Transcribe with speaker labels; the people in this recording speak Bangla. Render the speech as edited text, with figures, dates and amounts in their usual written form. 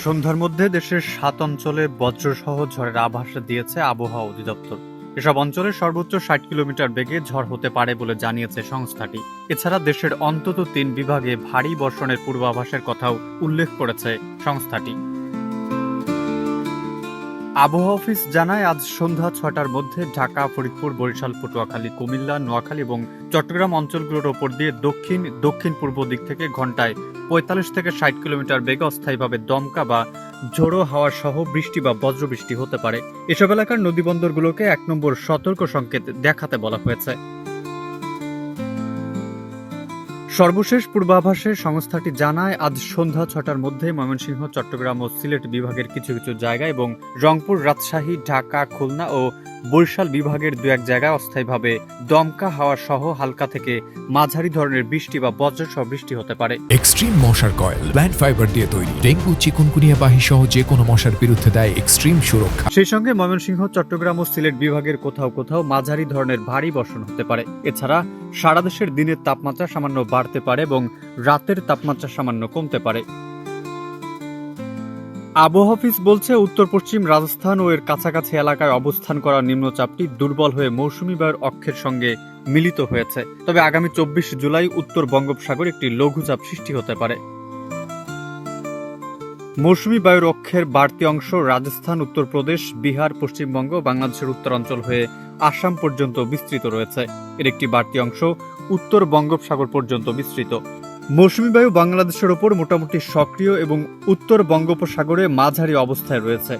Speaker 1: সন্ধ্যার মধ্যে দেশের ৭ অঞ্চলে বজ্রসহ ঝড়ের আভাস দিয়েছে আবহাওয়া অধিদপ্তর। এসব অঞ্চলে সর্বোচ্চ ৬০ কিলোমিটার বেগে ঝড় হতে পারে বলে জানিয়েছে সংস্থাটি। এছাড়া দেশের অন্তত ৩ বিভাগে ভারী বর্ষণের পূর্বাভাসের কথাও উল্লেখ করেছে সংস্থাটি। আবহাওয়া অফিস জানায়, আজ সন্ধ্যা ৬টার মধ্যে ঢাকা, ফরিদপুর, বরিশাল, পটুয়াখালী, কুমিল্লা, নোয়াখালী এবং চট্টগ্রাম অঞ্চলগুলোর ওপর দিয়ে দক্ষিণ পূর্ব দিক থেকে ঘন্টায় ৪৫ থেকে ৬০ কিলোমিটার বেগে অস্থায়ীভাবে দমকা বা ঝোড়ো হাওয়া সহ বৃষ্টি বা বজ্রবৃষ্টি হতে পারে। এসব এলাকার নদীবন্দরগুলোকে ১ নম্বর সতর্ক সংকেত দেখাতে বলা হয়েছে। সর্বশেষ পূর্বাভাসে সংস্থাটি জানায়, আজ সন্ধ্যা ৬টার মধ্যে ময়মনসিংহ, চট্টগ্রাম ও সিলেট বিভাগের কিছু কিছু জায়গায় এবং রংপুর, রাজশাহী, ঢাকা, খুলনা ও বরিশাল বিভাগের ২-১ জায়গায় অস্থায়ীভাবে দমকা হাওয়া সহ হালকা থেকে মাঝারি ধরনের বৃষ্টি বা বজ্রসহ বৃষ্টি হতে পারে।
Speaker 2: এক্সট্রিম মশার কয়েল প্ল্যান্ট ফাইবার দিয়ে তৈরি, ডেঙ্গু, চিকুনগুনিয়া বাহি সহ যে কোনো মশার বিরুদ্ধে দেয় এক্সট্রিম সুরক্ষা।
Speaker 1: সেই সঙ্গে ময়মনসিংহ, চট্টগ্রাম ও সিলেট বিভাগের কোথাও কোথাও মাঝারি ধরনের ভারী বর্ষণ হতে পারে। এছাড়া সারা দেশের দিনের তাপমাত্রা সামান্য বাড়তে পারে এবং রাতের তাপমাত্রা সামান্য কমতে পারে। আবহাওয়া অফিস বলছে, উত্তর পশ্চিম রাজস্থান ও এর কাছাকাছি এলাকায় অবস্থান করা নিম্নচাপটি দুর্বল হয়ে মৌসুমী বায়ুর অক্ষের সঙ্গে মিলিত হয়েছে। তবে আগামী ২৪ জুলাই উত্তর বঙ্গোপসাগরে একটি লঘুচাপ সৃষ্টি হতে পারে। মৌসুমী বায়ুর অক্ষের বাড়তি অংশ রাজস্থান, উত্তরপ্রদেশ, বিহার, পশ্চিমবঙ্গ, বাংলাদেশের উত্তরাঞ্চল হয়ে আসাম পর্যন্ত বিস্তৃত রয়েছে। এর একটি বাড়তি অংশ উত্তর বঙ্গোপসাগর পর্যন্ত বিস্তৃত। মৌসুমী বায়ু বাংলাদেশের ওপর মোটামুটি সক্রিয় এবং উত্তর বঙ্গোপসাগরে মাঝারি অবস্থায় রয়েছে।